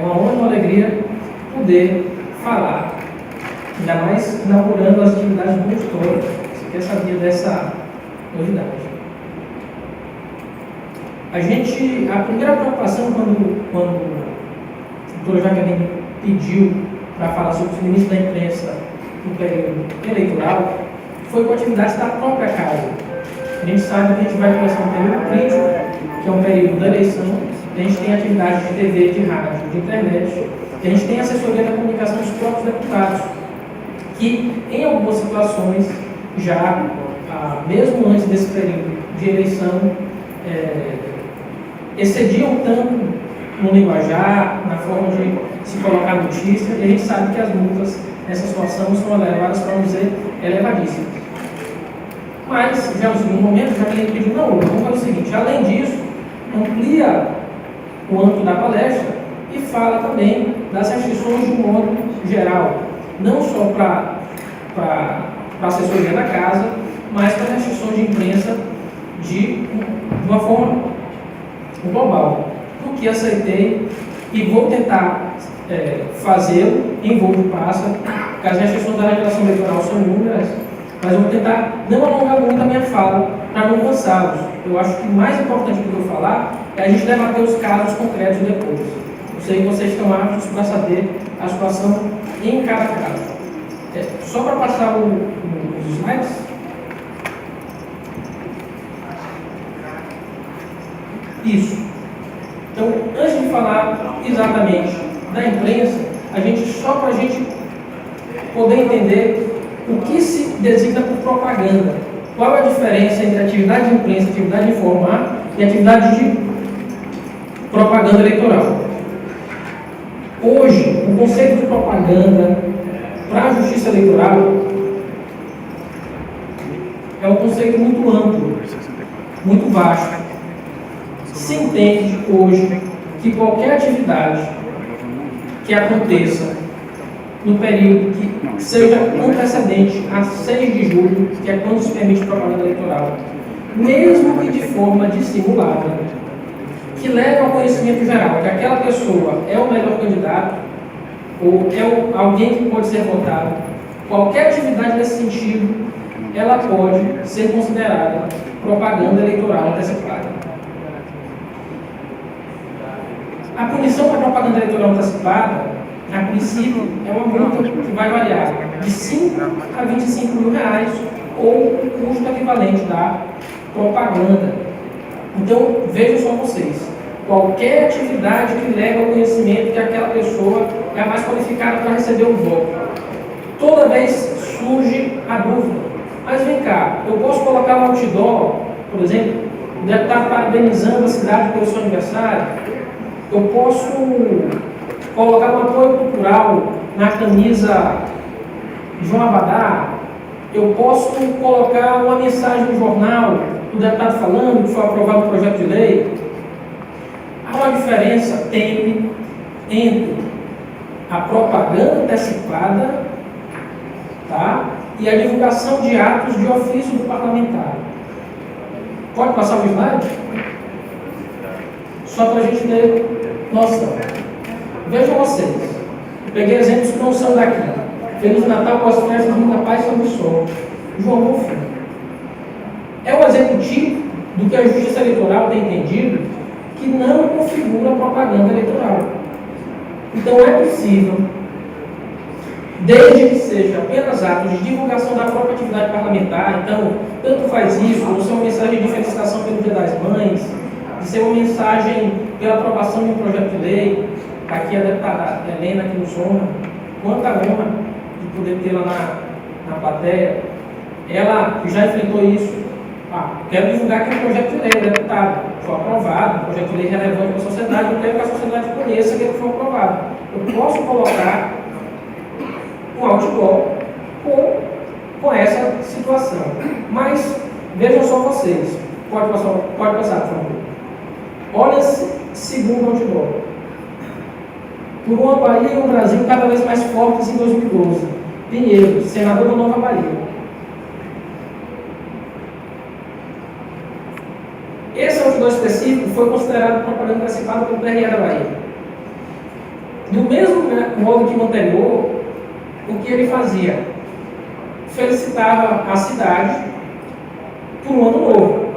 É uma honra e uma alegria poder falar, ainda mais inaugurando as atividades do auditório. Você quer saber dessa novidade? A primeira preocupação quando a doutora Jaqueline pediu para falar sobre os limites da imprensa no período eleitoral, foi com atividades da própria casa. A gente sabe que a gente vai começar um período crítico, que é um período da eleição, a gente tem atividades de TV, de rádio, de internet, a gente tem assessoria da comunicação dos próprios deputados, que em algumas situações, já mesmo antes desse período de eleição, excediam tanto no linguajar, na forma de se colocar notícia, e a gente sabe que as multas nessa situação são elevadas, para não dizer elevadíssimas. Mas, já no segundo momento, já que ele pediu, não, vamos fazer o seguinte, além disso, amplia o âmbito da palestra e fala também das restrições de um modo geral, não só para a assessoria da casa, mas para as restrições de imprensa de uma forma global. O que aceitei e vou tentar fazê-lo em voo de passa, porque as restrições da legislação eleitoral são inúmeras, mas eu vou tentar não alongar muito a minha fala para não cansá-los. Eu acho que o mais importante do que eu falar é a gente debater os casos concretos depois. Eu sei que vocês estão aptos para saber a situação em cada caso. Só para passar os slides. Isso. Então, antes de falar exatamente da imprensa, só para a gente poder entender o que se designa por propaganda. Qual é a diferença entre atividade de imprensa, atividade de informar e atividade de propaganda eleitoral? Hoje, o conceito de propaganda para a justiça eleitoral é um conceito muito amplo, muito vasto. Se entende hoje que qualquer atividade que aconteça no período que seja antecedente a 6 de julho, que é quando se permite propaganda eleitoral, mesmo que de forma dissimulada, que leve ao conhecimento geral que aquela pessoa é o melhor candidato ou é alguém que pode ser votado, qualquer atividade nesse sentido, ela pode ser considerada propaganda eleitoral antecipada. A punição para propaganda eleitoral antecipada, a princípio, é uma multa que vai variar de 5 a 25 mil reais ou o custo equivalente da propaganda. Então, vejam só vocês, qualquer atividade que leve ao conhecimento que aquela pessoa é a mais qualificada para receber o voto. Toda vez surge a dúvida, mas vem cá, eu posso colocar um outdoor, por exemplo, o deputado parabenizando a cidade pelo seu aniversário, eu posso colocar um apoio cultural na camisa de João Abadá, eu posso colocar uma mensagem no jornal do deputado falando que foi aprovado o projeto de lei. Há uma diferença tênue entre a propaganda antecipada, tá, e a divulgação de atos de ofício do parlamentar. Pode passar o slide? Só para a gente ter noção. Vejam vocês, eu peguei exemplos que não são daqui. Feliz Natal, boas festas, muita paz sobre o sol. João Bonfim. É um exemplo típico do que a Justiça Eleitoral tem entendido que não configura propaganda eleitoral. Então é possível, desde que seja apenas atos de divulgação da própria atividade parlamentar, então, tanto faz isso, ou ser uma mensagem de felicitação pelo Dia das Mães, de ser uma mensagem pela aprovação de um projeto de lei. Aqui a deputada Helena, que nos honra, quanta honra de poder tê-la na plateia. Ela já enfrentou isso. Quero divulgar que o projeto de lei, deputado, foi aprovado, um projeto de lei relevante para a sociedade, eu quero que a sociedade conheça que ele foi aprovado. Eu posso colocar um outdoor com essa situação. Mas, vejam só vocês. Pode passar, por favor. Olha esse segundo outdoor. Por uma Bahia e um Brasil cada vez mais fortes em 2012. Pinheiro, senador da Nova Bahia. Esse outdoor específico foi considerado propaganda antecipada pelo TRE da Bahia. Do mesmo modo que o anterior, o que ele fazia? Felicitava a cidade por um ano novo.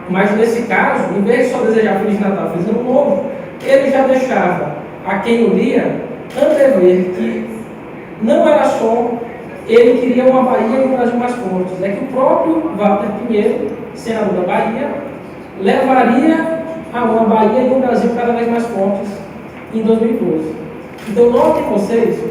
Mas nesse caso, em vez de só desejar Feliz Natal, Feliz Ano Novo, ele já deixava a quem o lia antever que não era só ele queria uma Bahia e um Brasil mais fortes, é que o próprio Walter Pinheiro, senador da Bahia, levaria a uma Bahia e um Brasil cada vez mais fortes em 2012. Então, notem vocês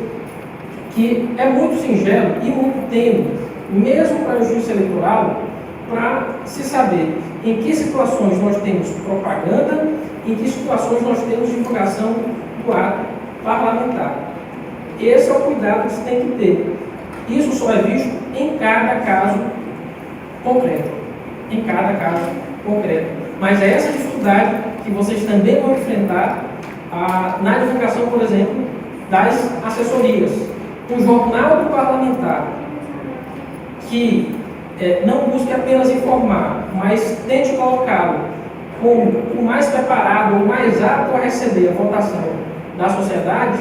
que é muito singelo e muito tênue, mesmo para a justiça eleitoral, para se saber em que situações nós temos propaganda, em que situações nós temos divulgação do ato parlamentar. Esse é o cuidado que se tem que ter. Isso só é visto em cada caso concreto. Em cada caso concreto. Mas é essa dificuldade que vocês também vão enfrentar na divulgação, por exemplo, das assessorias. O jornal do parlamentar, que não busque apenas informar, mas tente colocá-lo como o mais preparado, o mais apto a receber a votação da sociedade,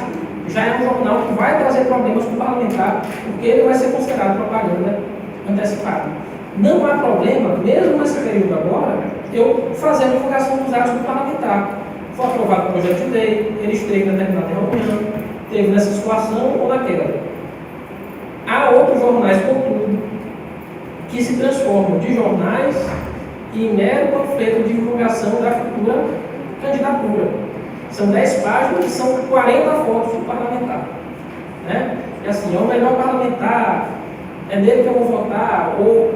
já é um jornal que vai trazer problemas para o parlamentar, porque ele vai ser considerado propaganda antecipada. Não há problema, mesmo nesse período agora, eu fazer a divulgação dos atos do parlamentar. Foi aprovado o projeto de lei, ele esteve em determinada reunião, teve nessa situação ou naquela. Há outros jornais, contudo, que se transformam de jornais em mero panfleto de divulgação da futura candidatura. São 10 páginas e são 40 fotos do parlamentar. Né? E assim, é o melhor parlamentar, é nele que eu vou votar, ou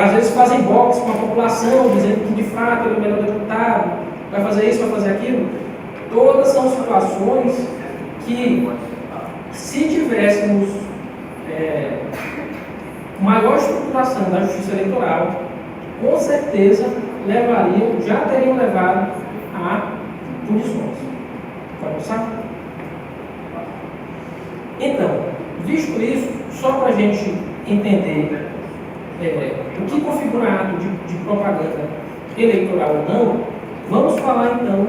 às vezes fazem box com a população, dizendo que de fato ele é o melhor deputado, vai fazer isso, vai fazer aquilo. Todas são situações que, se tivéssemos maior estruturação da justiça eleitoral, com certeza já teriam levado a punições. Pode passar? Então, visto isso, só para a gente entender o que configura ato de propaganda eleitoral ou não, vamos falar então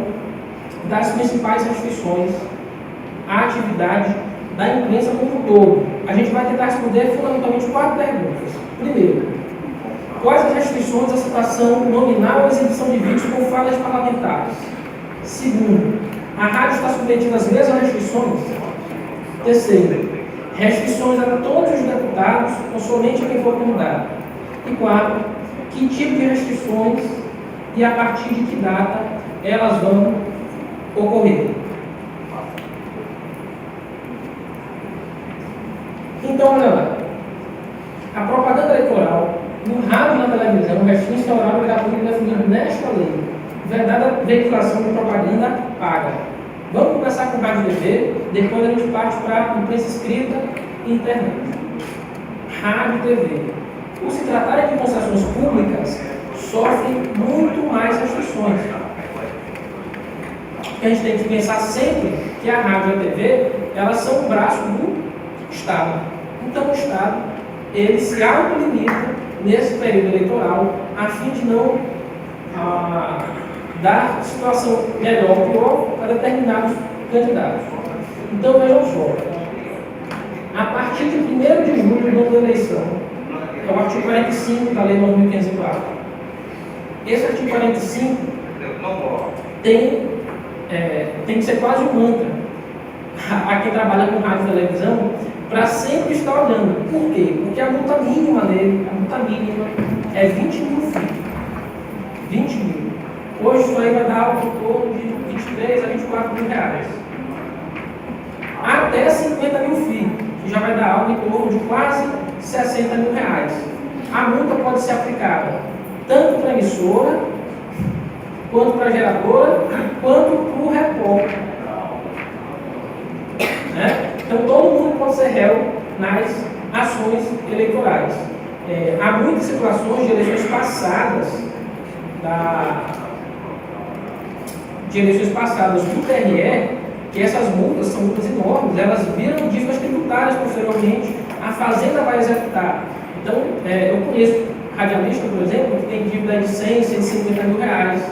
das principais restrições à atividade da imprensa como um todo. A gente vai tentar responder fundamentalmente 4 perguntas. Primeiro, quais as restrições à citação nominal ou exibição de vídeos com falas parlamentares? Segundo, a rádio está submetida às mesmas restrições? Terceiro, restrições a todos os deputados ou somente a quem for convidado? E 4, que tipo de restrições e a partir de que data elas vão ocorrer? Então, olha lá. A propaganda eleitoral, no rádio e na televisão, restringe-se ao horário gratuito definido nesta lei, vedada veiculação de propaganda paga. Vamos começar com rádio e TV, depois a gente parte para a imprensa escrita e internet. Rádio e TV. Por se tratarem de concessões públicas, sofrem muito mais restrições. A gente tem que pensar sempre que a rádio e a TV, elas são o braço do Estado. Então o Estado, ele se autolimita nesse período eleitoral a fim de não dar situação melhor ou pior para determinados candidatos. Então vejam só, a partir de 1º de julho do ano da eleição, é o artigo 45 da Lei 9.504. Esse artigo 45 tem que ser quase um mantra a quem trabalha com rádio e televisão, para sempre estar olhando. Por quê? Porque a multa mínima dele, é 20 mil FII. 20 mil. Hoje isso aí vai dar algo em torno de 23 a 24 mil reais. Até 50 mil FII, que já vai dar algo em torno de quase 60 mil reais. A multa pode ser aplicada tanto para a emissora, quanto para a geradora, quanto para o repórter. Né? Então todo mundo pode ser réu nas ações eleitorais. Há muitas situações de eleições passadas do TRE, que essas multas são multas enormes, elas viram dívidas tributárias posteriormente, a Fazenda vai executar. Então, eu conheço radialista, por exemplo, que tem dívida de 100, 150 mil reais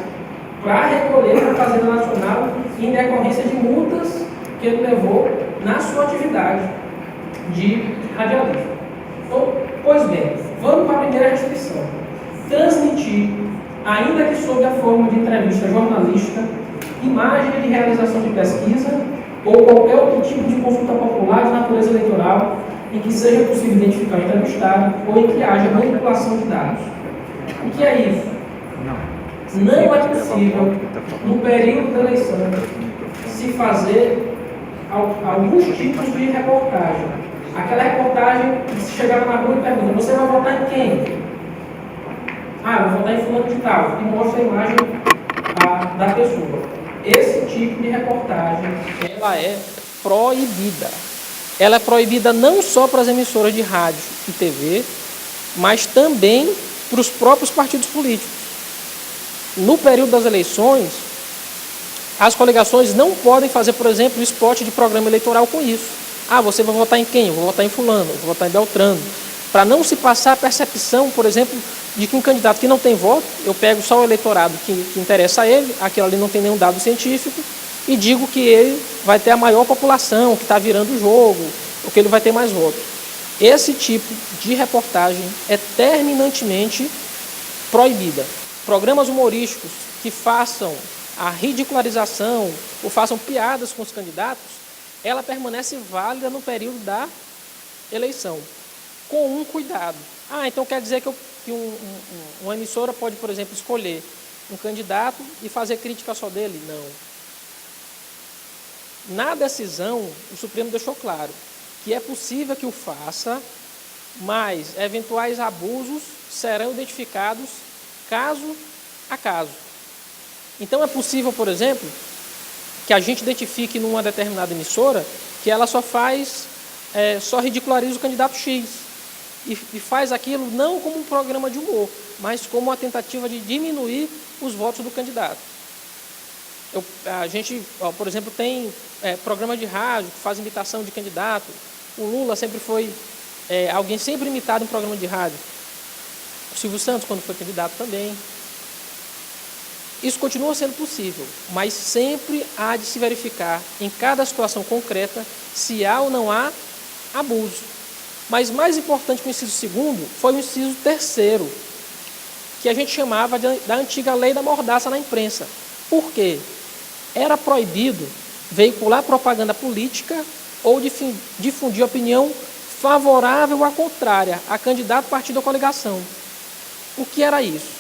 para recolher na Fazenda Nacional em decorrência de multas que ele levou na sua atividade de radialista. Então, pois bem, vamos para a primeira restrição. Transmitir, ainda que sob a forma de entrevista jornalística, imagem de realização de pesquisa ou qualquer outro tipo de consulta popular de natureza eleitoral em que seja possível identificar o entrevistado ou em que haja manipulação de dados. O que é isso? Não é possível, no período da eleição, se fazer alguns tipos de reportagem. Aquela reportagem que se chegava na rua e pergunta: você vai votar em quem? Ah, vou votar em fulano de tal, e mostra a imagem da pessoa. Esse tipo de reportagem, ela é proibida. Ela é proibida não só para as emissoras de rádio e TV, mas também para os próprios partidos políticos. No período das eleições, as coligações não podem fazer, por exemplo, spot de programa eleitoral com isso. Ah, você vai votar em quem? Eu vou votar em fulano, eu vou votar em Beltrano. Para não se passar a percepção, por exemplo, de que um candidato que não tem voto, eu pego só o eleitorado que interessa a ele, aquilo ali não tem nenhum dado científico, e digo que ele vai ter a maior população, que está virando o jogo, ou que ele vai ter mais votos. Esse tipo de reportagem é terminantemente proibida. Programas humorísticos que façam a ridicularização ou façam piadas com os candidatos, ela permanece válida no período da eleição, com um cuidado. Ah, então quer dizer que uma emissora pode, por exemplo, escolher um candidato e fazer crítica só dele? Não. Na decisão, o Supremo deixou claro que é possível que o faça, mas eventuais abusos serão identificados caso a caso. Então é possível, por exemplo, que a gente identifique numa determinada emissora que ela só ridiculariza o candidato X e faz aquilo não como um programa de humor, mas como uma tentativa de diminuir os votos do candidato. A gente, por exemplo, tem programa de rádio que faz imitação de candidato. O Lula sempre foi alguém sempre imitado em programa de rádio. O Silvio Santos, quando foi candidato, também. Isso continua sendo possível, mas sempre há de se verificar em cada situação concreta se há ou não há abuso. Mas mais importante que o inciso segundo foi o inciso terceiro, que a gente chamava da antiga lei da mordaça na imprensa. Por quê? Era proibido veicular propaganda política ou difundir opinião favorável ou contrária a candidato, partido ou coligação. O que era isso?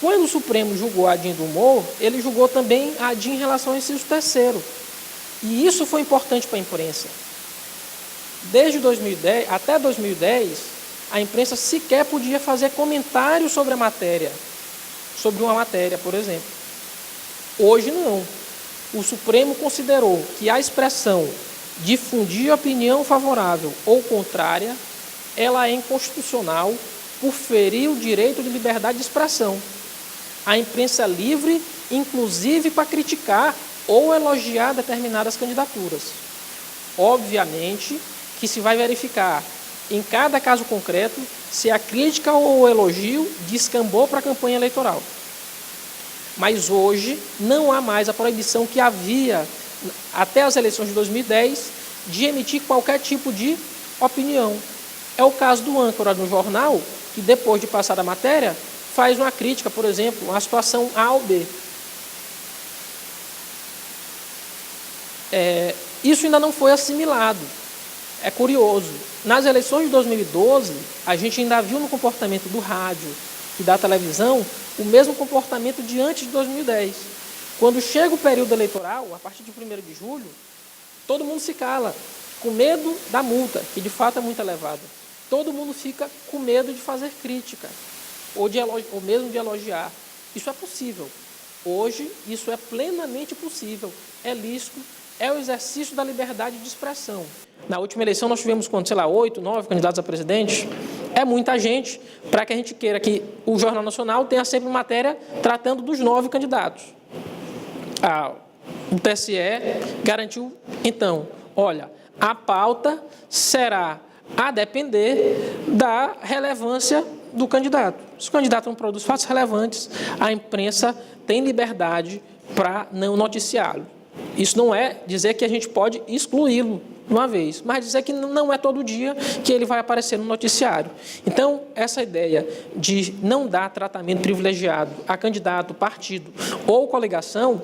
Quando o Supremo julgou a ADIM do humor, ele julgou também a ADIM em relação ao inciso terceiro. E isso foi importante para a imprensa. Desde 2010 até 2010, a imprensa sequer podia fazer comentários sobre a matéria, sobre uma matéria, por exemplo. Hoje não. O Supremo considerou que a expressão difundir opinião favorável ou contrária, ela é inconstitucional por ferir o direito de liberdade de expressão. A imprensa é livre, inclusive para criticar ou elogiar determinadas candidaturas. Obviamente que se vai verificar em cada caso concreto se a crítica ou o elogio descambou para a campanha eleitoral. Mas hoje não há mais a proibição que havia até as eleições de 2010 de emitir qualquer tipo de opinião. É o caso do âncora no jornal, que depois de passar a matéria, faz uma crítica, por exemplo, uma situação A ou B. Isso ainda não foi assimilado. É curioso. Nas eleições de 2012, a gente ainda viu no comportamento do rádio e da televisão o mesmo comportamento de antes de 2010. Quando chega o período eleitoral, a partir de 1º de julho, todo mundo se cala, com medo da multa, que de fato é muito elevada. Todo mundo fica com medo de fazer crítica, ou mesmo de elogiar. Isso é possível. Hoje, isso é plenamente possível. É lícito, é o exercício da liberdade de expressão. Na última eleição, nós tivemos, 8, 9 candidatos a presidente. É muita gente para que a gente queira que o Jornal Nacional tenha sempre matéria tratando dos 9 candidatos. O TSE garantiu, então, olha, a pauta será a depender da relevância do candidato. Se o candidato não produz fatos relevantes, a imprensa tem liberdade para não noticiá-lo. Isso não é dizer que a gente pode excluí-lo de uma vez, mas dizer que não é todo dia que ele vai aparecer no noticiário. Então, essa ideia de não dar tratamento privilegiado a candidato, partido ou coligação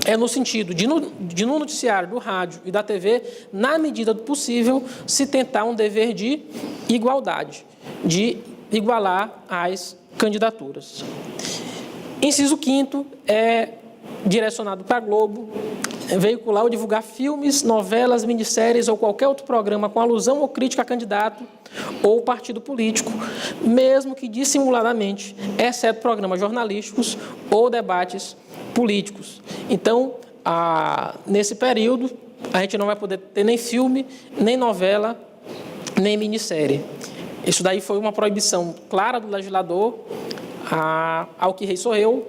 é no sentido de no noticiário, do rádio e da TV, na medida do possível, se tentar um dever de igualdade, de igualar as candidaturas. Inciso 5º é direcionado para a Globo, veicular ou divulgar filmes, novelas, minisséries ou qualquer outro programa com alusão ou crítica a candidato ou partido político, mesmo que dissimuladamente, exceto programas jornalísticos ou debates políticos. Então, nesse período, a gente não vai poder ter nem filme, nem novela, nem minissérie. Isso daí foi uma proibição clara do legislador ao que Rei Sou Eu,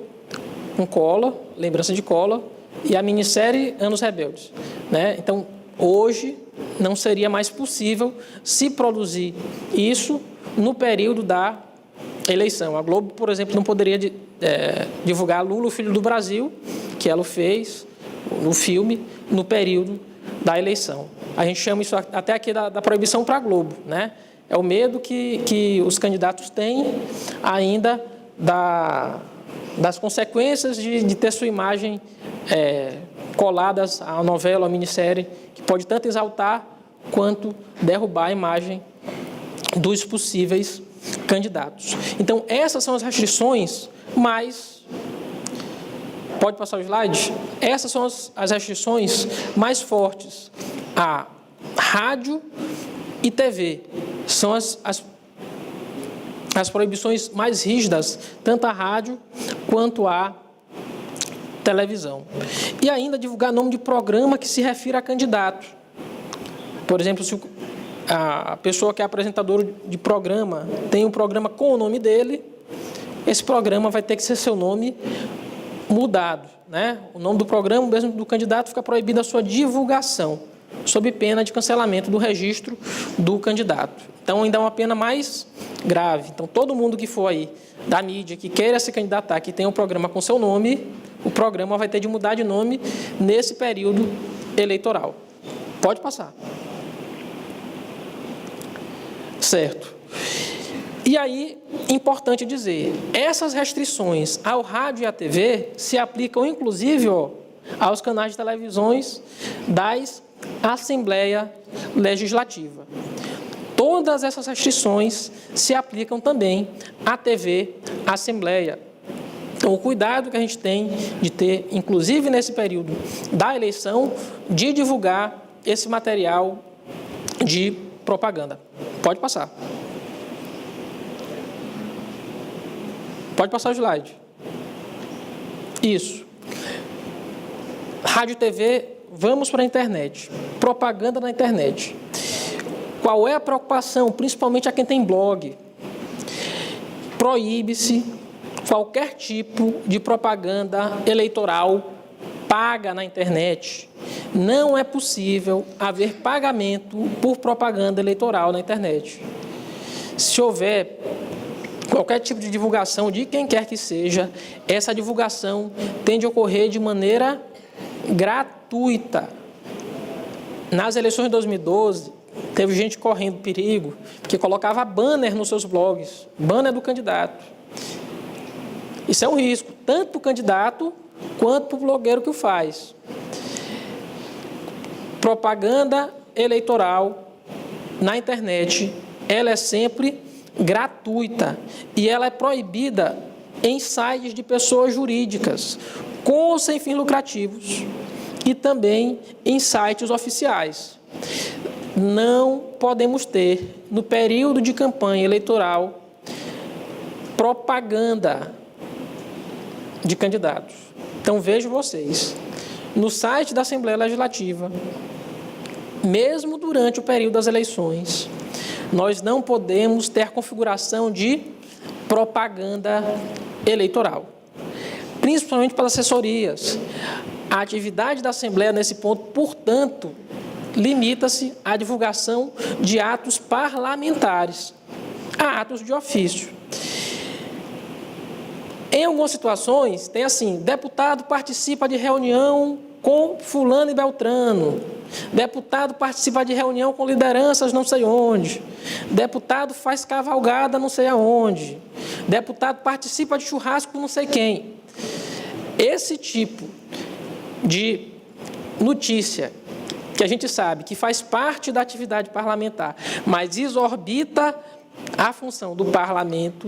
com Collor, lembrança de Collor, e a minissérie Anos Rebeldes, né? Então, hoje, não seria mais possível se produzir isso no período da eleição. A Globo, por exemplo, não poderia divulgar Lula, o Filho do Brasil, que ela fez no filme, no período da eleição. A gente chama isso até aqui da proibição para a Globo, né? É o medo que os candidatos têm ainda das consequências de ter sua imagem coladas à novela, à minissérie, que pode tanto exaltar quanto derrubar a imagem dos possíveis candidatos. Então, essas são as restrições, mas... Pode passar o slide? Essas são as restrições mais fortes a rádio e TV. São as proibições mais rígidas, tanto à rádio quanto à televisão. E ainda divulgar nome de programa que se refira a candidato. Por exemplo, se a pessoa que é apresentadora de programa tem um programa com o nome dele, esse programa vai ter que ser seu nome mudado, né? O nome do programa, mesmo do candidato, fica proibida a sua divulgação, sob pena de cancelamento do registro do candidato. Então, ainda é uma pena mais grave. Então, todo mundo que for aí da mídia, que queira se candidatar, que tenha um programa com seu nome, o programa vai ter de mudar de nome nesse período eleitoral. Pode passar. Certo. E aí, importante dizer, essas restrições ao rádio e à TV se aplicam, inclusive, aos canais de televisões das Assembleia Legislativa. Todas essas restrições se aplicam também à TV Assembleia. Então, o cuidado que a gente tem de ter, inclusive nesse período da eleição, de divulgar esse material de propaganda. Pode passar. Pode passar o slide. Isso. Rádio e TV, vamos para a internet. Propaganda na internet. Qual é a preocupação, principalmente a quem tem blog? Proíbe-se qualquer tipo de propaganda eleitoral paga na internet. Não é possível haver pagamento por propaganda eleitoral na internet. Se houver qualquer tipo de divulgação de quem quer que seja, essa divulgação tem de ocorrer de maneira gratuita. Nas eleições de 2012, teve gente correndo perigo, que colocava banner nos seus blogs, banner do candidato. Isso é um risco, tanto para o candidato quanto para o blogueiro que o faz. Propaganda eleitoral na internet, ela é sempre gratuita e ela é proibida em sites de pessoas jurídicas, com ou sem fins lucrativos, e também em sites oficiais. Não podemos ter, no período de campanha eleitoral, propaganda de candidatos. Então, vejam vocês, no site da Assembleia Legislativa, mesmo durante o período das eleições, nós não podemos ter configuração de propaganda eleitoral, principalmente para as assessorias. A atividade da Assembleia, nesse ponto, portanto, limita-se à divulgação de atos parlamentares, a atos de ofício. Em algumas situações, tem assim, deputado participa de reunião com fulano e beltrano, deputado participa de reunião com lideranças não sei onde, deputado faz cavalgada não sei aonde, deputado participa de churrasco com não sei quem. Esse tipo de notícia que a gente sabe que faz parte da atividade parlamentar, mas exorbita a função do parlamento,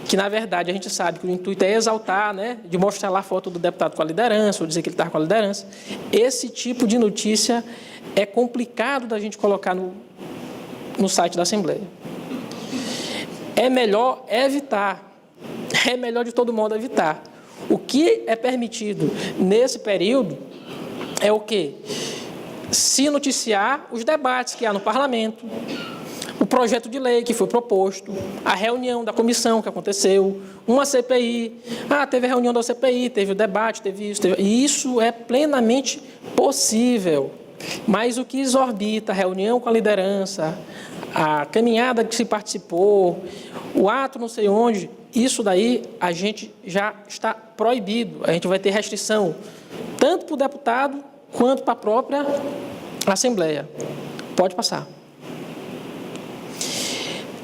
que, na verdade, a gente sabe que o intuito é exaltar, né, de mostrar lá a foto do deputado com a liderança, ou dizer que ele está com a liderança. Esse tipo de notícia é complicado da gente colocar no site da Assembleia. É melhor evitar, é melhor de todo modo evitar. O que é permitido nesse período é o quê? Se noticiar os debates que há no parlamento, o projeto de lei que foi proposto, a reunião da comissão que aconteceu, uma CPI, teve a reunião da CPI, teve o debate, teve isso, e isso é plenamente possível. Mas o que exorbita, a reunião com a liderança, a caminhada que se participou, o ato não sei onde, isso daí a gente já está proibido, a gente vai ter restrição, tanto para o deputado quanto para a própria Assembleia. Pode passar.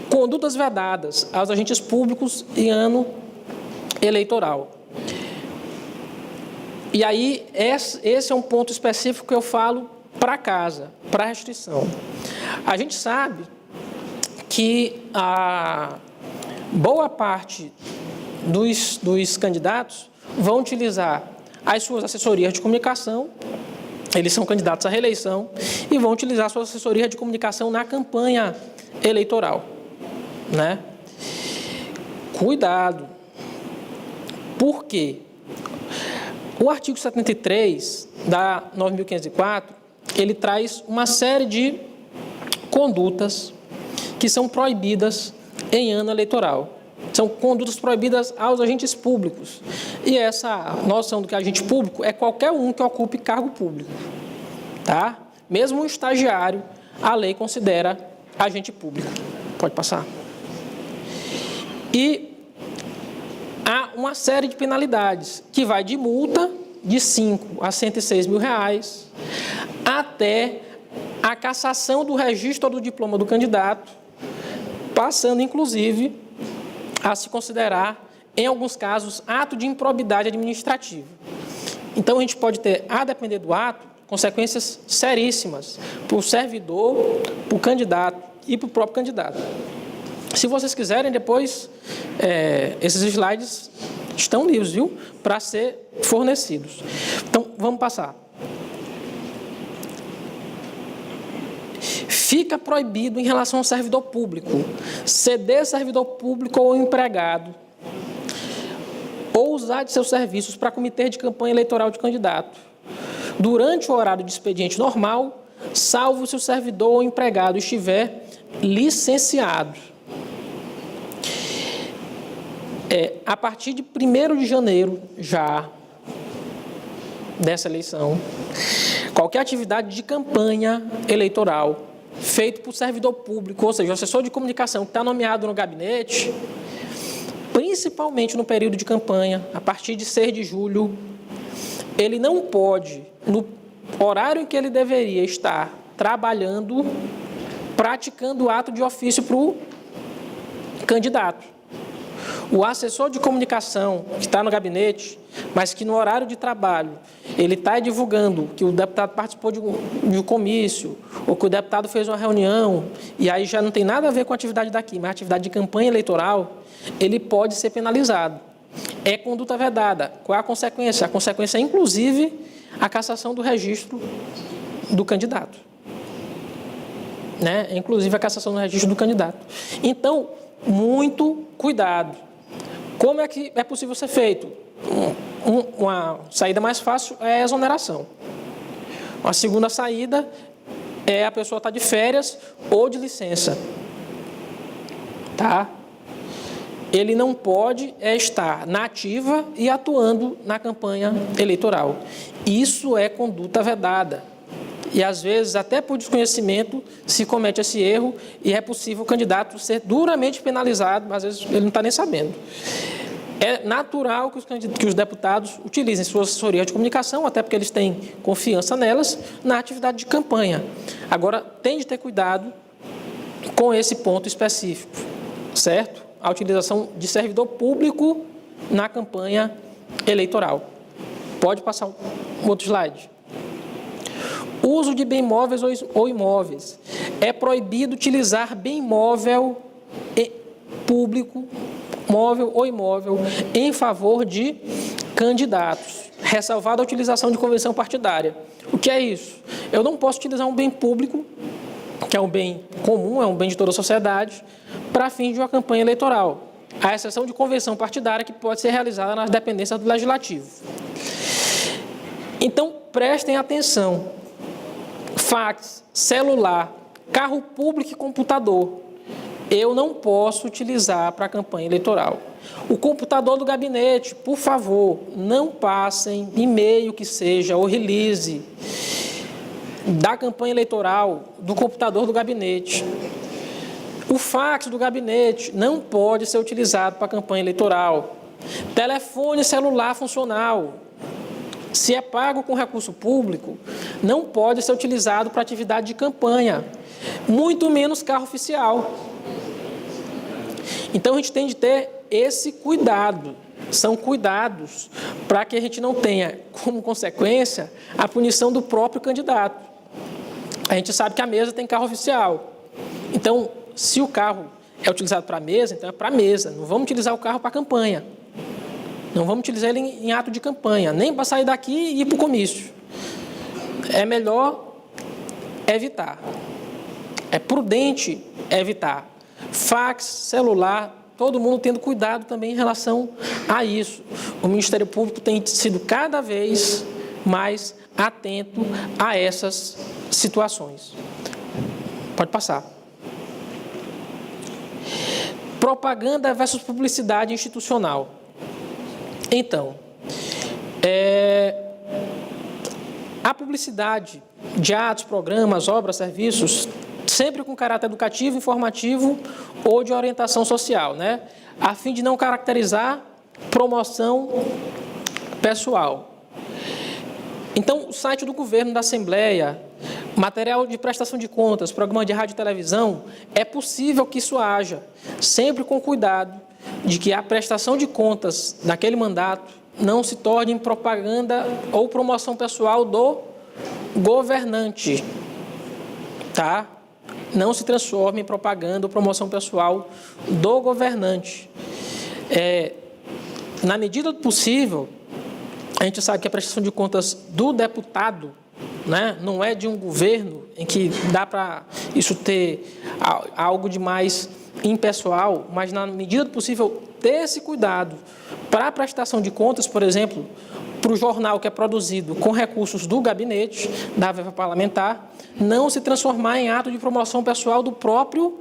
Condutas vedadas aos agentes públicos em ano eleitoral. E aí, esse é um ponto específico que eu falo para casa, para restrição. A gente sabe que a boa parte dos candidatos vão utilizar as suas assessorias de comunicação, eles são candidatos à reeleição, e vão utilizar suas assessorias de comunicação na campanha eleitoral. Né? Cuidado. Por quê? O artigo 73 da 9.504, ele traz uma série de condutas que são proibidas em ano eleitoral. São condutas proibidas aos agentes públicos. E essa noção do que é agente público é qualquer um que ocupe cargo público. Tá? Mesmo um estagiário, a lei considera agente público. Pode passar. E há uma série de penalidades, que vai de multa de 5 a 106 mil reais, até a cassação do registro ou do diploma do candidato, passando, inclusive, a se considerar, em alguns casos, ato de improbidade administrativa. Então, a gente pode ter, a depender do ato, consequências seríssimas para o servidor, para o candidato e para o próprio candidato. Se vocês quiserem, depois, esses slides estão livres, viu? Para ser fornecidos. Então, vamos passar. Fica proibido em relação ao servidor público, ceder servidor público ou empregado, ou usar de seus serviços para comitê de campanha eleitoral de candidato, durante o horário de expediente normal, salvo se o servidor ou empregado estiver licenciado. A partir de 1º de janeiro, já, dessa eleição, qualquer atividade de campanha eleitoral feito por servidor público, ou seja, o assessor de comunicação que está nomeado no gabinete, principalmente no período de campanha, a partir de 6 de julho, ele não pode, no horário em que ele deveria estar trabalhando, praticando ato de ofício para o candidato. O assessor de comunicação que está no gabinete, mas que no horário de trabalho ele está divulgando que o deputado participou de um comício, ou que o deputado fez uma reunião, e aí já não tem nada a ver com a atividade daqui, mas a atividade de campanha eleitoral, ele pode ser penalizado. É conduta vedada. Qual é a consequência? A consequência é, inclusive, a cassação do registro do candidato. Né? Inclusive, a cassação do registro do candidato. Então, muito cuidado. Como é que é possível ser feito? Uma saída mais fácil é a exoneração. Uma segunda saída é a pessoa estar de férias ou de licença. Tá? Ele não pode estar na ativa e atuando na campanha eleitoral. Isso é conduta vedada. E, às vezes, até por desconhecimento, se comete esse erro e é possível o candidato ser duramente penalizado, mas às vezes ele não está nem sabendo. É natural que os deputados utilizem sua assessoria de comunicação, até porque eles têm confiança nelas, na atividade de campanha. Agora, tem de ter cuidado com esse ponto específico, certo? A utilização de servidor público na campanha eleitoral. Pode passar um outro slide. Uso de bem móveis ou imóveis. É proibido utilizar bem móvel público, móvel ou imóvel, em favor de candidatos, ressalvada a utilização de convenção partidária. O que é isso? Eu não posso utilizar um bem público, que é um bem comum, é um bem de toda a sociedade, para fins de uma campanha eleitoral, à exceção de convenção partidária, que pode ser realizada nas dependências do Legislativo. Então, prestem atenção. Fax, celular, carro público e computador, eu não posso utilizar para a campanha eleitoral. O computador do gabinete, por favor, não passem e-mail que seja ou release da campanha eleitoral do computador do gabinete. O fax do gabinete não pode ser utilizado para a campanha eleitoral. Telefone celular funcional, se é pago com recurso público, não pode ser utilizado para atividade de campanha, muito menos carro oficial. Então, a gente tem de ter esse cuidado. São cuidados para que a gente não tenha, como consequência, a punição do próprio candidato. A gente sabe que a mesa tem carro oficial. Então, se o carro é utilizado para a mesa, então é para a mesa. Não vamos utilizar o carro para a campanha. Não vamos utilizar ele em ato de campanha, nem para sair daqui e ir para o comício. É melhor evitar. É prudente evitar. Fax, celular, todo mundo tendo cuidado também em relação a isso. O Ministério Público tem sido cada vez mais atento a essas situações. Pode passar. Propaganda versus publicidade institucional. Então, a publicidade de atos, programas, obras, serviços, sempre com caráter educativo, informativo ou de orientação social, né? A fim de não caracterizar promoção pessoal. Então, o site do governo, da Assembleia, material de prestação de contas, programa de rádio e televisão, é possível que isso haja, sempre com cuidado de que a prestação de contas naquele mandato não se torne em propaganda ou promoção pessoal do governante, tá? Não se transforme em propaganda ou promoção pessoal do governante. Na medida do possível, a gente sabe que a prestação de contas do deputado, né, não é de um governo em que dá para isso ter algo de mais impessoal, mas na medida do possível ter esse cuidado para a prestação de contas, por exemplo, para o jornal que é produzido com recursos do gabinete, da verba parlamentar, não se transformar em ato de promoção pessoal do próprio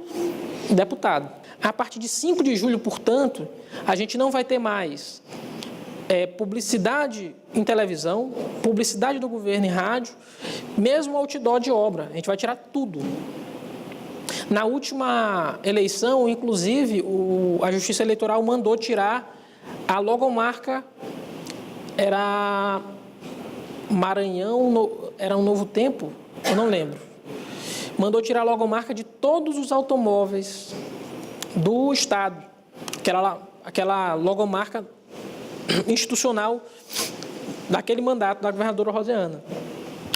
deputado. A partir de 5 de julho, portanto, a gente não vai ter mais publicidade em televisão, publicidade do governo em rádio, mesmo outdoor de obra. A gente vai tirar tudo. Na última eleição, inclusive, a Justiça Eleitoral mandou tirar a logomarca, era Maranhão, era um Novo Tempo, eu não lembro. Mandou tirar a logomarca de todos os automóveis do Estado, aquela logomarca institucional daquele mandato da governadora Rosiana.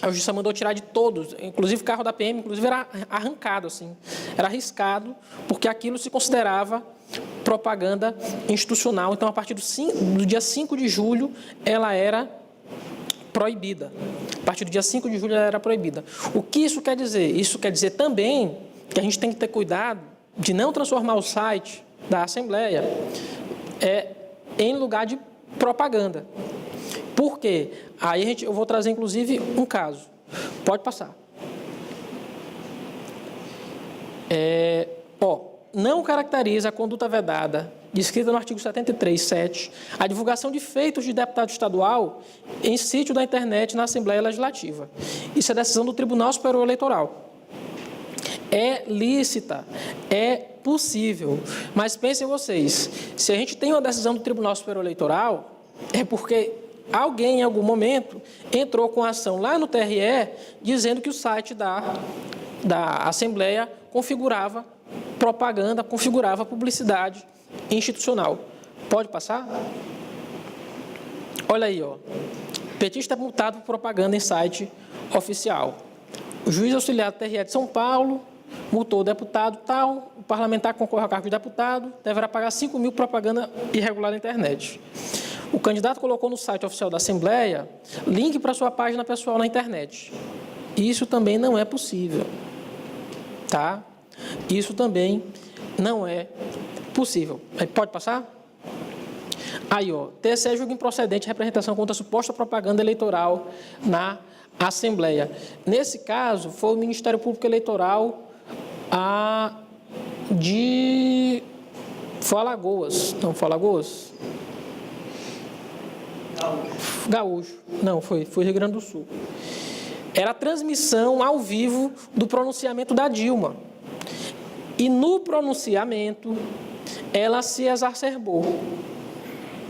A Justiça mandou tirar de todos, inclusive o carro da PM, inclusive era arrancado, assim, era arriscado, porque aquilo se considerava propaganda institucional. Então, a partir do dia 5 de julho, ela era proibida. A partir do dia 5 de julho, ela era proibida. O que isso quer dizer? Isso quer dizer também que a gente tem que ter cuidado de não transformar o site da Assembleia em lugar de propaganda. Por quê? Aí eu vou trazer, inclusive, um caso. Pode passar. Não caracteriza a conduta vedada, descrita no artigo 73.7, a divulgação de feitos de deputado estadual em sítio da internet na Assembleia Legislativa. Isso é decisão do Tribunal Superior Eleitoral. É lícita, é possível. Mas pensem vocês, se a gente tem uma decisão do Tribunal Superior Eleitoral, é porque alguém, em algum momento, entrou com ação lá no TRE, dizendo que o site da Assembleia configurava propaganda, configurava publicidade institucional. Pode passar? Olha aí, ó. Petista multado por propaganda em site oficial. O juiz auxiliar do TRE de São Paulo multou o deputado tal, o parlamentar que concorre ao cargo de deputado deverá pagar 5 mil por propaganda irregular na internet. O candidato colocou no site oficial da Assembleia link para sua página pessoal na internet. Isso também não é possível, tá? Isso também não é possível. Pode passar? Aí, ó, TSE julga improcedente representação contra a suposta propaganda eleitoral na Assembleia. Nesse caso, foi o Ministério Público Eleitoral foi Alagoas. Não, foi Alagoas? Gaúcho. Não, foi Rio Grande do Sul. Era a transmissão ao vivo do pronunciamento da Dilma. E no pronunciamento, ela se exacerbou,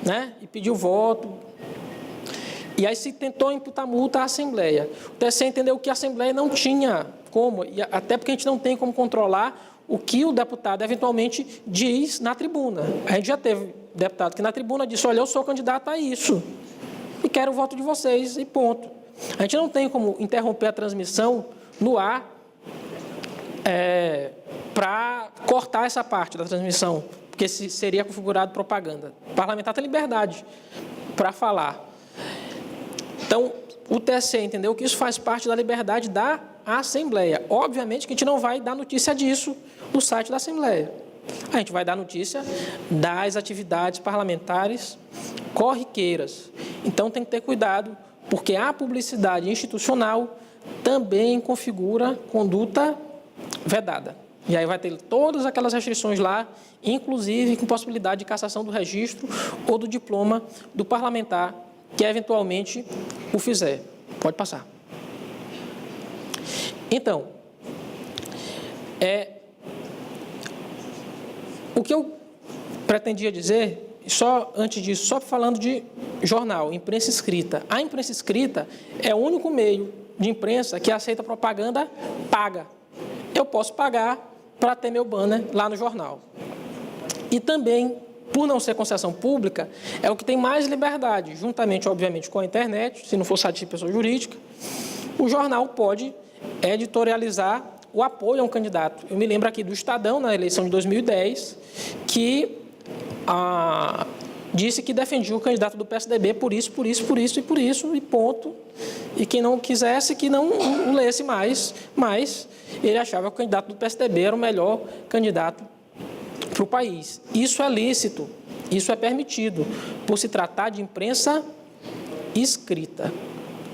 né? E pediu voto. E aí se tentou imputar multa à Assembleia. O TSE entendeu que a Assembleia não tinha como, e até porque a gente não tem como controlar o que o deputado eventualmente diz na tribuna. A gente já teve deputado que na tribuna disse, olha, eu sou candidato a isso, e quero o voto de vocês, e ponto. A gente não tem como interromper a transmissão no ar para cortar essa parte da transmissão, porque seria configurado propaganda. O parlamentar tem liberdade para falar. Então, o TSE entendeu que isso faz parte da liberdade da Assembleia. Obviamente que a gente não vai dar notícia disso no site da Assembleia. A gente vai dar notícia das atividades parlamentares corriqueiras. Então, tem que ter cuidado, porque a publicidade institucional também configura conduta vedada. E aí vai ter todas aquelas restrições lá, inclusive com possibilidade de cassação do registro ou do diploma do parlamentar que eventualmente o fizer. Pode passar. Então, o que eu pretendia dizer, só antes disso, só falando de jornal, imprensa escrita. A imprensa escrita é o único meio de imprensa que aceita propaganda paga. Eu posso pagar para ter meu banner lá no jornal. E também, por não ser concessão pública, é o que tem mais liberdade, juntamente, obviamente, com a internet, se não for site de pessoa jurídica, o jornal pode editorializar o apoio a um candidato. Eu me lembro aqui do Estadão, na eleição de 2010, que disse que defendia o candidato do PSDB por isso, e ponto. E quem não quisesse, que não lesse mais, mas ele achava que o candidato do PSDB era o melhor candidato para o país. Isso é lícito, isso é permitido, por se tratar de imprensa escrita,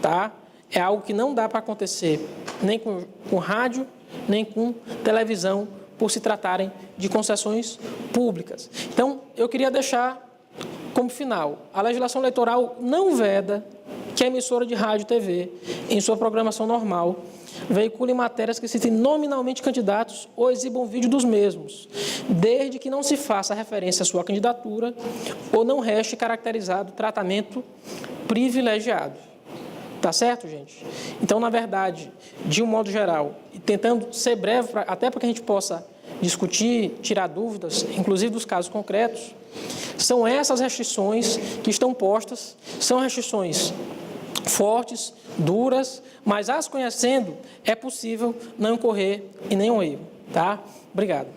tá? É algo que não dá para acontecer nem com rádio, nem com televisão, por se tratarem de concessões públicas. Então, eu queria deixar como final, a legislação eleitoral não veda que a emissora de rádio e TV, em sua programação normal, veicule matérias que citem nominalmente candidatos ou exibam vídeo dos mesmos, desde que não se faça referência à sua candidatura ou não reste caracterizado tratamento privilegiado. Tá certo, gente? Então, na verdade, de um modo geral, e tentando ser breve, até para que a gente possa discutir, tirar dúvidas, inclusive dos casos concretos, são essas restrições que estão postas, são restrições fortes, duras, mas as conhecendo, é possível não incorrer em nenhum erro, tá? Obrigado.